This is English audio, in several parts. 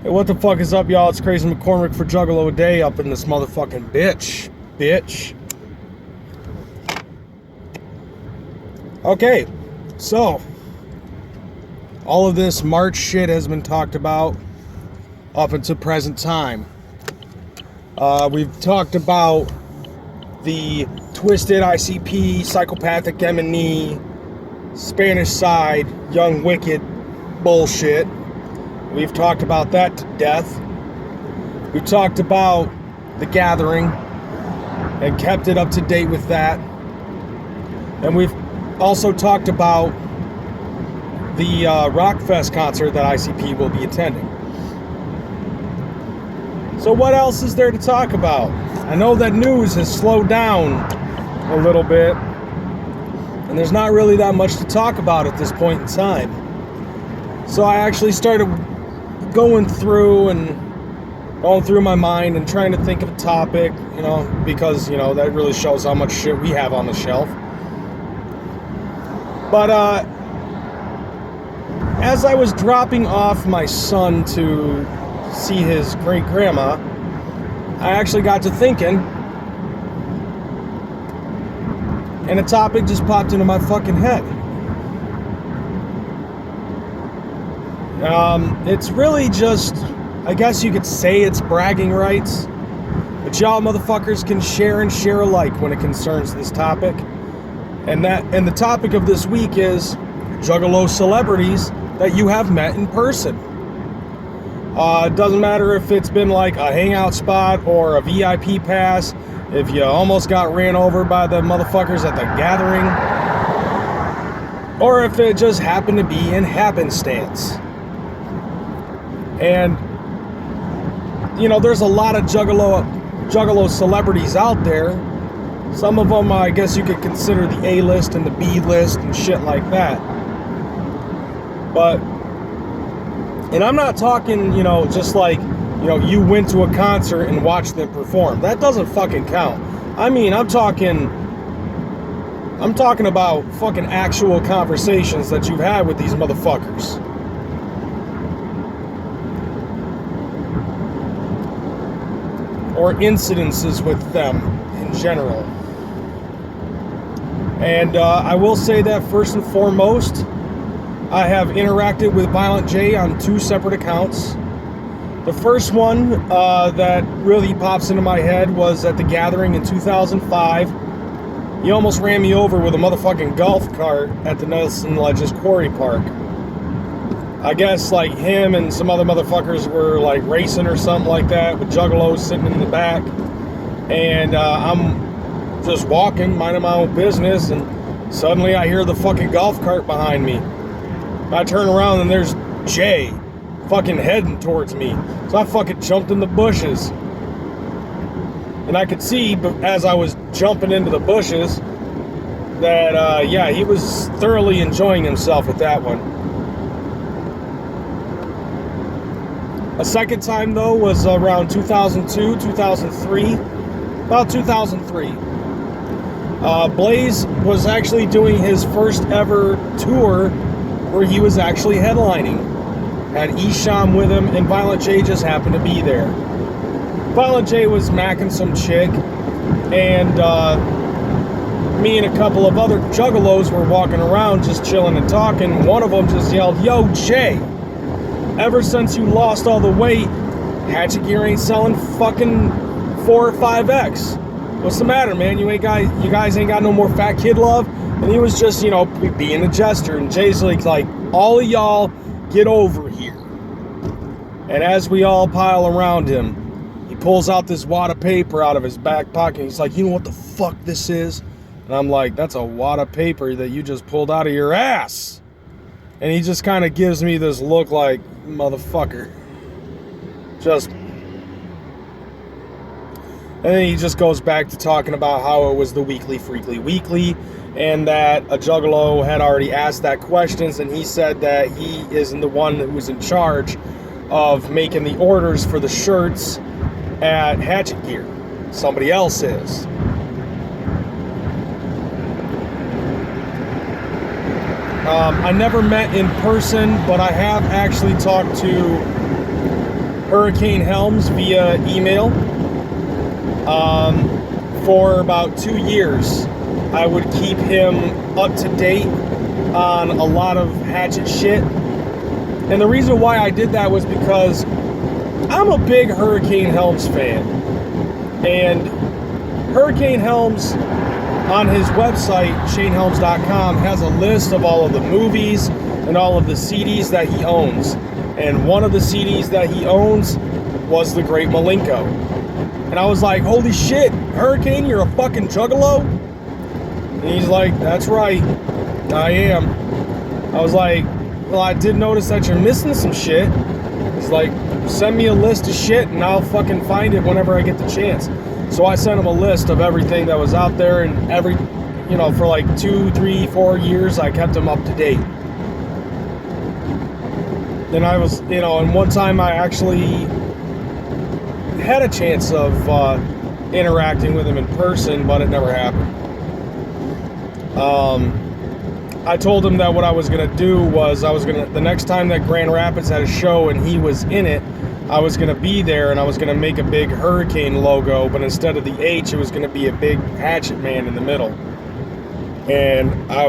Hey, what the fuck is up, y'all? It's Crazy McCormick for Juggalo a Day up in this motherfucking bitch. Okay, so all of this March shit has been talked about up until present time. We've talked about the twisted ICP, psychopathic M&E, Spanish side, young wicked bullshit. We've talked about that to death. We've talked about the gathering and kept it up to date with that. And we've also talked about the Rockfest concert that ICP will be attending. So what else is there to talk about? I know that news has slowed down a little bit, and there's not really that much to talk about at this point in time. So I actually started going through my mind and trying to think of a topic, because, that really shows how much shit we have on the shelf. But as I was dropping off my son to see his great-grandma, I actually got to thinking, and a topic just popped into my fucking head. It's really just, I guess you could say it's bragging rights, but y'all motherfuckers can share and share alike when it concerns this topic. And the topic of this week is Juggalo celebrities that you have met in person. It doesn't matter if it's been like a hangout spot or a VIP pass, if you almost got ran over by the motherfuckers at the gathering, or if it just happened to be in happenstance. And, there's a lot of Juggalo celebrities out there. Some of them, I guess you could consider the A-list and the B-list and shit like that. And I'm not talking, just like, you went to a concert and watched them perform. That doesn't fucking count. I mean, I'm talking about fucking actual conversations that you've had with these motherfuckers. Or incidences with them in general. And I will say that first and foremost, I have interacted with Violent J on 2 separate accounts. The first one that really pops into my head was at the gathering in 2005. He almost ran me over with a motherfucking golf cart at the Nelson Ledges Quarry Park. I guess like him and some other motherfuckers were like racing or something like that with juggalos sitting in the back. And I'm just walking, minding my own business, and suddenly I hear the fucking golf cart behind me. I turn around and there's Jay fucking heading towards me. So I fucking jumped in the bushes. And I could see, but as I was jumping into the bushes, that, he was thoroughly enjoying himself with that one. A second time, though, was around 2002, 2003. About 2003. Blaze was actually doing his first ever tour where he was actually headlining. Had Esham with him, and Violent J just happened to be there. Violent J was macking some chick, and me and a couple of other juggalos were walking around just chilling and talking. One of them just yelled, "Yo, Jay, ever since you lost all the weight, Hatchet Gear ain't selling fucking 4 or 5X. What's the matter, man? You guys ain't got no more fat kid love?" And he was just, being a jester. And Jay's like, "All of y'all, get over here." And as we all pile around him, he pulls out this wad of paper out of his back pocket. He's like, "You know what the fuck this is?" And I'm like, "That's a wad of paper that you just pulled out of your ass." And he just kind of gives me this look like, "Motherfucker." And then he just goes back to talking about how it was the weekly, and that a juggalo had already asked that questions, and he said that he isn't the one who was in charge of making the orders for the shirts at Hatchet Gear. Somebody else is. I never met in person, but I have actually talked to Hurricane Helms via email. For about 2 years, I would keep him up to date on a lot of hatchet shit. And the reason why I did that was because I'm a big Hurricane Helms fan. And Hurricane Helms, on his website, shanehelms.com, has a list of all of the movies and all of the CDs that he owns. And one of the CDs that he owns was The Great Malenko. And I was like, holy shit, Hurricane, you're a fucking juggalo? And he's like, that's right, I am. I was like, well, I did notice that you're missing some shit. He's like, send me a list of shit and I'll fucking find it whenever I get the chance. So I sent him a list of everything that was out there, and for like 2, 3, 4 years, I kept him up to date. Then I was, and one time I actually had a chance of interacting with him in person, but it never happened. I told him that what I was going to do was the next time that Grand Rapids had a show and he was in it, I was going to be there and I was going to make a big Hurricane logo, but instead of the H, it was going to be a big hatchet man in the middle. And I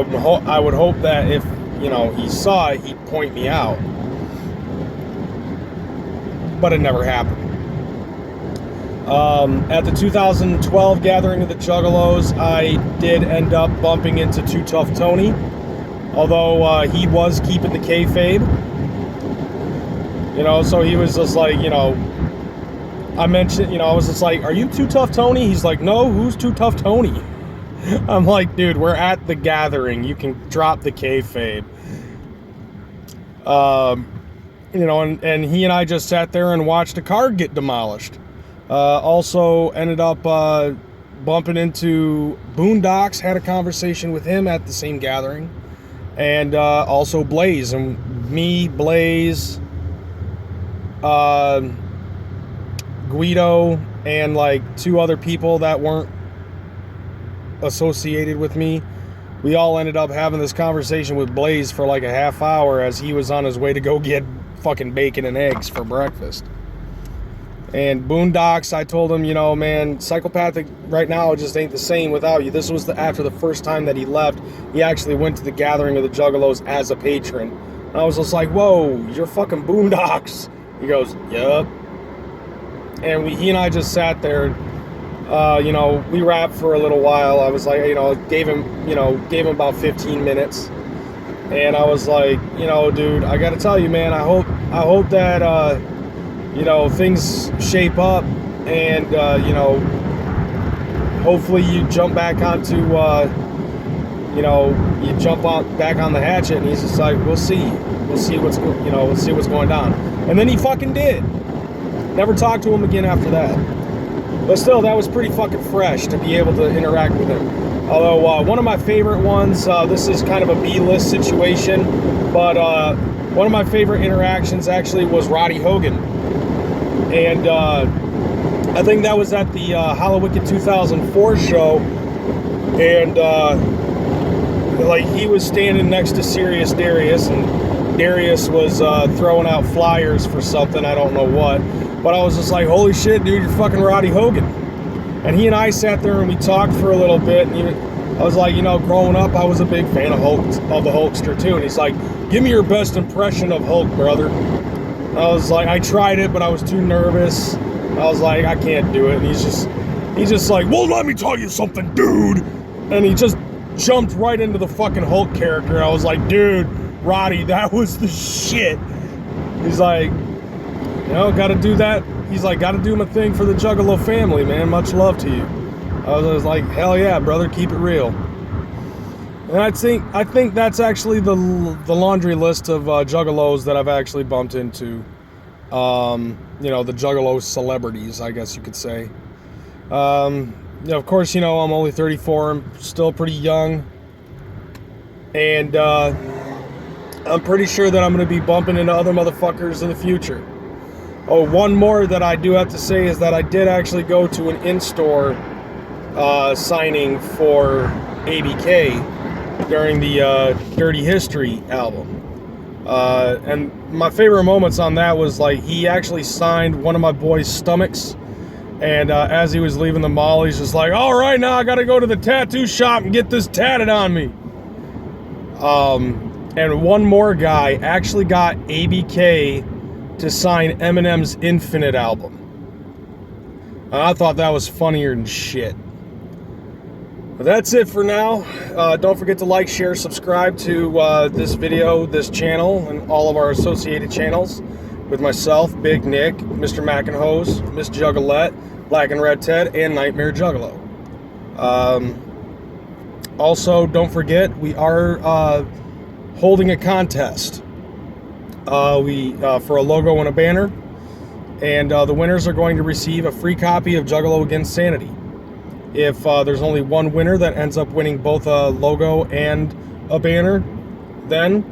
would hope that if, he saw it, he'd point me out. But it never happened. At the 2012 gathering of the Juggalos, I did end up bumping into Too Tough Tony, although he was keeping the kayfabe. So he was just like, I mentioned, I was just like, are you Too Tough Tony? He's like, no, who's Too Tough Tony? I'm like, dude, we're at the gathering. You can drop the kayfabe. And he and I just sat there and watched a car get demolished. Also ended up bumping into Boondocks, had a conversation with him at the same gathering. And also Blaze. And me, Blaze, Guido, and like 2 other people that weren't associated with me, we all ended up having this conversation with Blaze for like a half hour as he was on his way to go get fucking bacon and eggs for breakfast. And Boondocks, I told him, man, Psychopathic right now just ain't the same without you. This was after the first time that he left. He actually went to the gathering of the Juggalos as a patron. And I was just like, whoa, you're fucking Boondocks. He goes, yup. And he and I just sat there. We rapped for a little while. I was like, gave him about 15 minutes. And I was like, dude, I got to tell you, man, I hope that, things shape up and, hopefully you jump back onto, you jump back on the hatchet. And he's just like, we'll see what's going down. And then he fucking did. Never talked to him again after that. But still, that was pretty fucking fresh to be able to interact with him. Although one of my favorite ones, this is kind of a B-list situation, but one of my favorite interactions actually was Roddy Hogan. And I think that was at the Hallowicked 2004 show. And he was standing next to Serious Darius, and Darius was throwing out flyers for something, I don't know what. But I was just like, holy shit, dude, you're fucking Roddy Hogan. And he and I sat there and we talked for a little bit. And I was like, growing up, I was a big fan of the Hulkster too. And he's like, give me your best impression of Hulk, brother. And I was like, I tried it, but I was too nervous. I was like, I can't do it. And he's just like, well, let me tell you something, dude. And he just jumped right into the fucking Hulk character. I was like, dude, Roddy, that was the shit. He's like, gotta do that. He's like, gotta do my thing for the Juggalo family, man. Much love to you. I was like, hell yeah, brother, keep it real. And I think that's actually the laundry list of Juggalos that I've actually bumped into. The Juggalo celebrities, I guess you could say. Of course, I'm only 34. I'm still pretty young. And I'm pretty sure that I'm going to be bumping into other motherfuckers in the future. Oh, one more that I do have to say is that I did actually go to an in-store signing for ABK during the Dirty History album. And my favorite moments on that was like he actually signed one of my boys' stomachs. And as he was leaving the mall, he's just like, all right, now I got to go to the tattoo shop and get this tatted on me. And one more guy actually got ABK to sign Eminem's Infinite album. And I thought that was funnier than shit. But that's it for now. Don't forget to like, share, subscribe to this video, this channel, and all of our associated channels with myself, Big Nick, Mr. Mac and Hose, Miss Juggalette, Black and Red Ted, and Nightmare Juggalo. Also, don't forget, we are holding a contest for a logo and a banner, and the winners are going to receive a free copy of Juggalo Against Sanity. If there's only one winner that ends up winning both a logo and a banner, then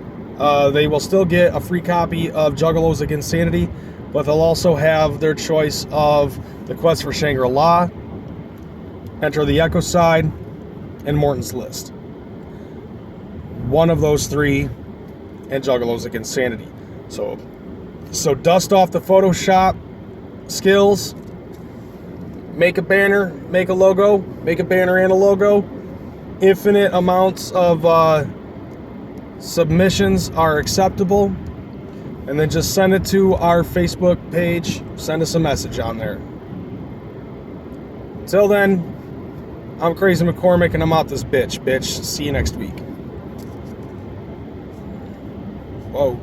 they will still get a free copy of Juggalos Against Sanity, but they'll also have their choice of The Quest for Shangri-La, Enter the Echo Side, and Morton's List. One of those three, and Juggalos Against Sanity. So dust off the Photoshop skills, make a banner, make a logo, make a banner and a logo. Infinite amounts of submissions are acceptable. And then just send it to our Facebook page. Send us a message on there. Till then, I'm Crazy McCormick and I'm out this bitch. See you next week. Whoa.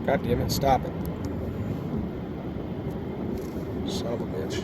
God damn it, stop it. Son of a bitch.